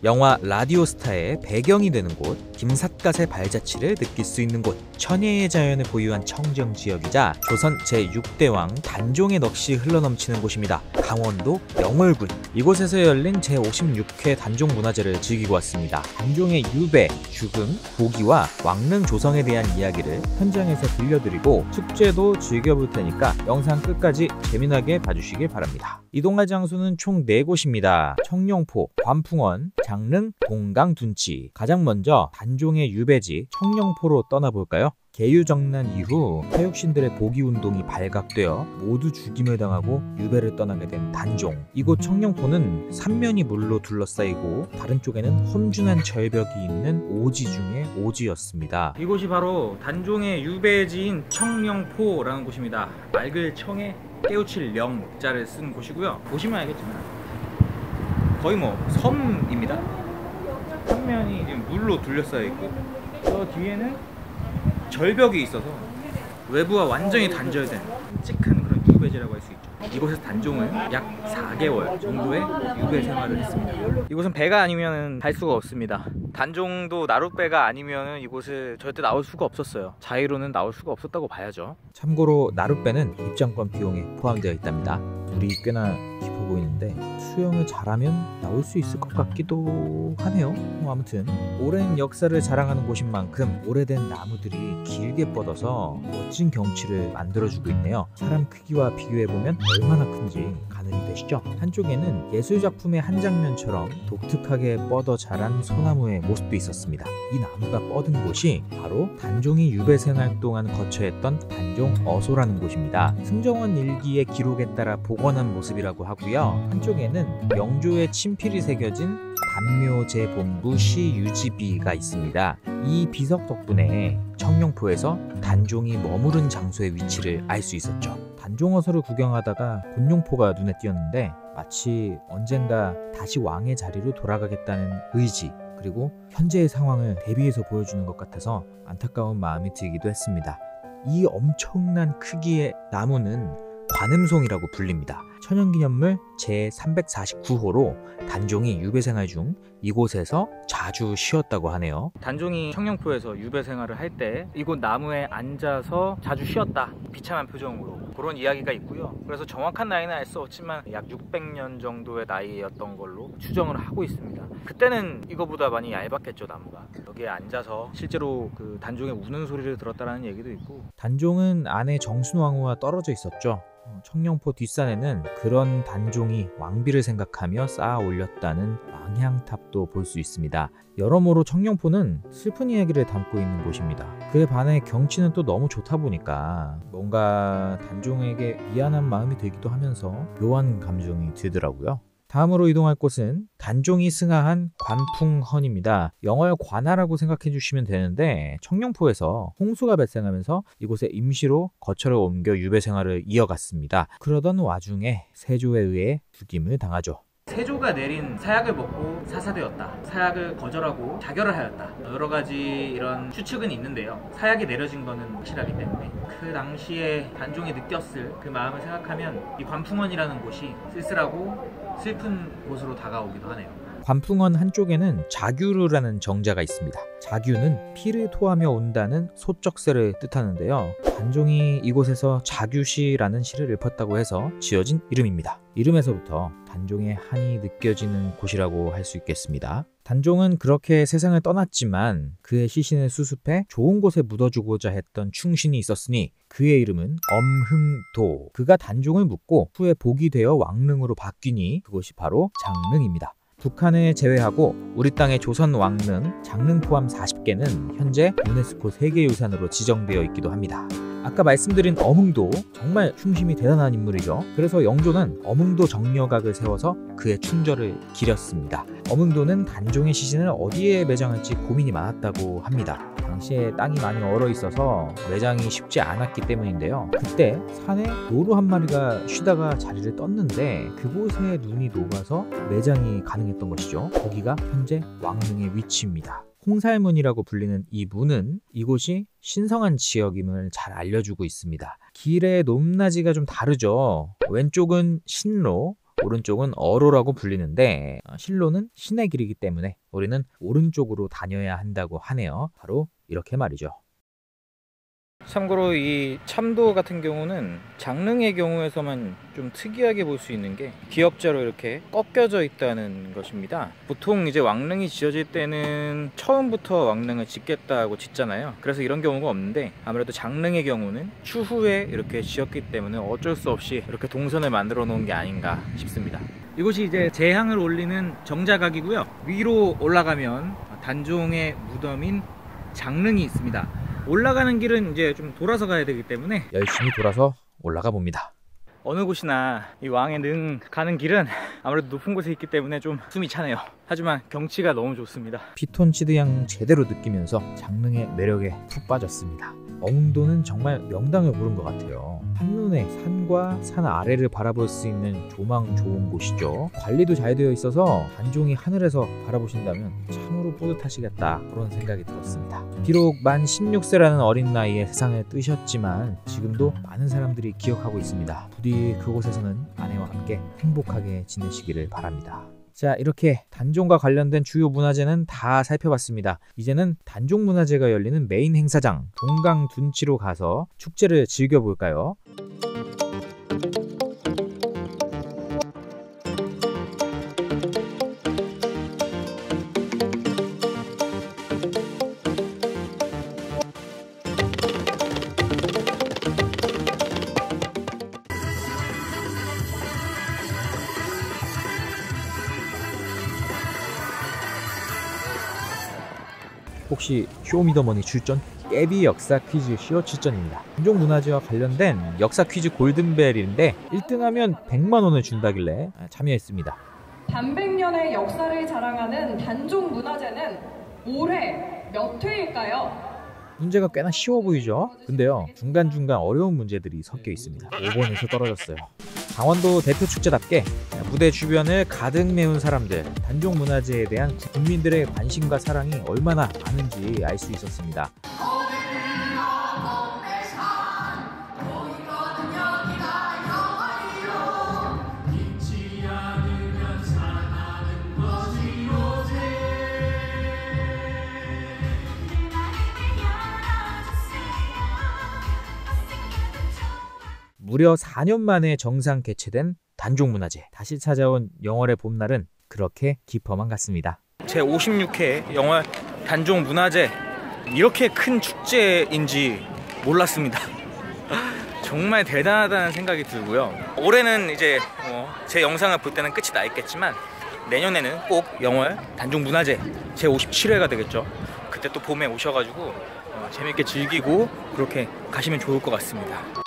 영화 라디오스타의 배경이 되는 곳, 김삿갓의 발자취를 느낄 수 있는 곳, 천혜의 자연을 보유한 청정지역이자 조선 제6대왕 단종의 넋이 흘러넘치는 곳입니다. 강원도 영월군. 이곳에서 열린 제56회 단종문화제를 즐기고 왔습니다. 단종의 유배, 죽음, 보기와 왕릉 조성에 대한 이야기를 현장에서 들려드리고 축제도 즐겨볼 테니까 영상 끝까지 재미나게 봐주시길 바랍니다. 이동할 장소는 총 4곳입니다. 청룡포, 관풍원, 장릉, 동강, 둔치. 가장 먼저 단종의 유배지 청룡포로 떠나볼까요? 계유정난 이후 사육신들의 복위운동이 발각되어 모두 죽임을 당하고 유배를 떠나게 된 단종. 이곳 청룡포는 삼면이 물로 둘러싸이고 다른 쪽에는 험준한 절벽이 있는 오지 중의 오지였습니다. 이곳이 바로 단종의 유배지인 청룡포라는 곳입니다. 맑을 청에 깨우칠 영자를 쓴 곳이고요. 보시면 알겠지만 거의 섬입니다. 삼면이 지금 물로 둘러싸여 있고 저 뒤에는 절벽이 있어서 외부와 완전히 단절된 끔찍한 그런 유배지라고 할 수 있죠. 이곳에서 단종은 약 4개월 정도의 유배 생활을 했습니다. 이곳은 배가 아니면 갈 수가 없습니다. 단종도 나룻배가 아니면 이곳을 절대 나올 수가 없었어요. 자유로는 나올 수가 없었다고 봐야죠. 참고로 나룻배는 입장권 비용에 포함되어 있답니다. 물이 꽤나 깊어 보이는데 수영을 잘하면 나올 수 있을 것 같기도 하네요. 아무튼 오랜 역사를 자랑하는 곳인 만큼 오래된 나무들이 길게 뻗어서 멋진 경치를 만들어주고 있네요. 사람 크기와 비교해보면 얼마나 큰지 가늠이 되시죠? 한쪽에는 예술작품의 한 장면처럼 독특하게 뻗어 자란 소나무의 모습도 있었습니다. 이 나무가 뻗은 곳이 바로 단종이 유배 생활 동안 거처했던 단종 어소라는 곳입니다. 승정원 일기의 기록에 따라 복원한 모습이라고 하고요. 한쪽에는 영조의 친필이 새겨진 단묘제본부 시유지비가 있습니다. 이 비석 덕분에 청룡포에서 단종이 머무른 장소의 위치를 알 수 있었죠. 단종어소를 구경하다가 곤룡포가 눈에 띄었는데 마치 언젠가 다시 왕의 자리로 돌아가겠다는 의지, 그리고 현재의 상황을 대비해서 보여주는 것 같아서 안타까운 마음이 들기도 했습니다. 이 엄청난 크기의 나무는 관음송이라고 불립니다. 천연기념물 제349호로 단종이 유배생활 중 이곳에서 자주 쉬었다고 하네요. 단종이 청룡포에서 유배생활을 할 때 이곳 나무에 앉아서 자주 쉬었다, 비참한 표정으로, 그런 이야기가 있고요. 그래서 정확한 나이는 알 수 없지만 약 600년 정도의 나이였던 걸로 추정을 하고 있습니다. 그때는 이거보다 많이 얇았겠죠, 나무가. 여기에 앉아서 실제로 그 단종의 우는 소리를 들었다는 얘기도 있고, 단종은 아내 정순왕후와 떨어져 있었죠. 청룡포 뒷산에는 그런 단종이 왕비를 생각하며 쌓아 올렸다는 망향탑도 볼 수 있습니다. 여러모로 청룡포는 슬픈 이야기를 담고 있는 곳입니다. 그에 반해 경치는 또 너무 좋다 보니까 뭔가 단종에게 미안한 마음이 들기도 하면서 묘한 감정이 들더라고요. 다음으로 이동할 곳은 단종이 승하한 관풍헌입니다. 영월 관하라고 생각해 주시면 되는데 청룡포에서 홍수가 발생하면서 이곳에 임시로 거처를 옮겨 유배 생활을 이어갔습니다. 그러던 와중에 세조에 의해 죽임을 당하죠. 세조가 내린 사약을 먹고 사사되었다, 사약을 거절하고 자결을 하였다, 여러 가지 이런 추측은 있는데요. 사약이 내려진 거는 확실하기 때문에 그 당시에 단종이 느꼈을 그 마음을 생각하면 이 관풍원이라는 곳이 쓸쓸하고 슬픈 곳으로 다가오기도 하네요. 관풍원 한쪽에는 자규루라는 정자가 있습니다. 자규는 피를 토하며 온다는 소쩍새를 뜻하는데요. 단종이 이곳에서 자규시라는 시를 읊었다고 해서 지어진 이름입니다. 이름에서부터 단종의 한이 느껴지는 곳이라고 할 수 있겠습니다. 단종은 그렇게 세상을 떠났지만 그의 시신을 수습해 좋은 곳에 묻어주고자 했던 충신이 있었으니 그의 이름은 엄흥도. 그가 단종을 묻고 후에 복이 되어 왕릉으로 바뀌니 그곳이 바로 장릉입니다. 북한을 제외하고 우리 땅의 조선 왕릉, 장릉 포함 40개는 현재 유네스코 세계유산으로 지정되어 있기도 합니다. 아까 말씀드린 엄흥도, 정말 충심이 대단한 인물이죠. 그래서 영조는 엄흥도 정려각을 세워서 그의 충절을 기렸습니다. 엄흥도는 단종의 시신을 어디에 매장할지 고민이 많았다고 합니다. 당시에 땅이 많이 얼어 있어서 매장이 쉽지 않았기 때문인데요. 그때 산에 노루 한 마리가 쉬다가 자리를 떴는데 그곳에 눈이 녹아서 매장이 가능했던 것이죠. 거기가 현재 왕릉의 위치입니다. 홍살문이라고 불리는 이 문은 이곳이 신성한 지역임을 잘 알려주고 있습니다. 길의 높낮이가 좀 다르죠. 왼쪽은 신로, 오른쪽은 어로라고 불리는데 실로는 신의 길이기 때문에 우리는 오른쪽으로 다녀야 한다고 하네요. 바로 이렇게 말이죠. 참고로 이 참도 같은 경우는 장릉의 경우에서만 좀 특이하게 볼 수 있는 게 기역자로 이렇게 꺾여져 있다는 것입니다. 보통 이제 왕릉이 지어질 때는 처음부터 왕릉을 짓겠다고 짓잖아요. 그래서 이런 경우가 없는데 아무래도 장릉의 경우는 추후에 이렇게 지었기 때문에 어쩔 수 없이 이렇게 동선을 만들어 놓은 게 아닌가 싶습니다. 이곳이 이제 제항을 올리는 정자각이고요. 위로 올라가면 단종의 무덤인 장릉이 있습니다. 올라가는 길은 이제 좀 돌아서 가야 되기 때문에 열심히 돌아서 올라가 봅니다. 어느 곳이나 이 왕의 능 가는 길은 아무래도 높은 곳에 있기 때문에 좀 숨이 차네요. 하지만 경치가 너무 좋습니다. 피톤치드향 제대로 느끼면서 장릉의 매력에 푹 빠졌습니다. 어흥도는 정말 명당을 고른 것 같아요. 한눈에 산과 산 아래를 바라볼 수 있는 조망 좋은 곳이죠. 관리도 잘 되어 있어서 단종이 하늘에서 바라보신다면 참으로 뿌듯하시겠다, 그런 생각이 들었습니다. 비록 만 16세라는 어린 나이에 세상을 뜨셨지만 지금도 많은 사람들이 기억하고 있습니다. 부디 그곳에서는 아내와 함께 행복하게 지내시기를 바랍니다. 자, 이렇게 단종과 관련된 주요 문화재는 다 살펴봤습니다. 이제는 단종문화제가 열리는 메인 행사장 동강둔치로 가서 축제를 즐겨볼까요? 혹시 쇼미더머니 출전? 깨비 역사 퀴즈 시어 출전입니다. 단종문화재와 관련된 역사 퀴즈 골든벨인데 1등하면 100만원을 준다길래 참여했습니다. 반백년의 역사를 자랑하는 단종문화재는 올해 몇 회일까요? 문제가 꽤나 쉬워 보이죠? 근데요, 중간중간 어려운 문제들이 섞여 있습니다. 5번에서 떨어졌어요. 강원도 대표 축제답게 무대 주변을 가득 메운 사람들, 단종문화재에 대한 국민들의 관심과 사랑이 얼마나 많은지 알 수 있었습니다. 무려 4년 만에 정상 개최된 단종문화제. 다시 찾아온 영월의 봄날은 그렇게 깊어만 갔습니다. 제56회 영월 단종문화제, 이렇게 큰 축제인지 몰랐습니다. 정말 대단하다는 생각이 들고요. 올해는 이제 제 영상을 볼 때는 끝이 나 있겠지만 내년에는 꼭 영월 단종문화제 제57회가 되겠죠. 그때 또 봄에 오셔가지고 재밌게 즐기고 그렇게 가시면 좋을 것 같습니다.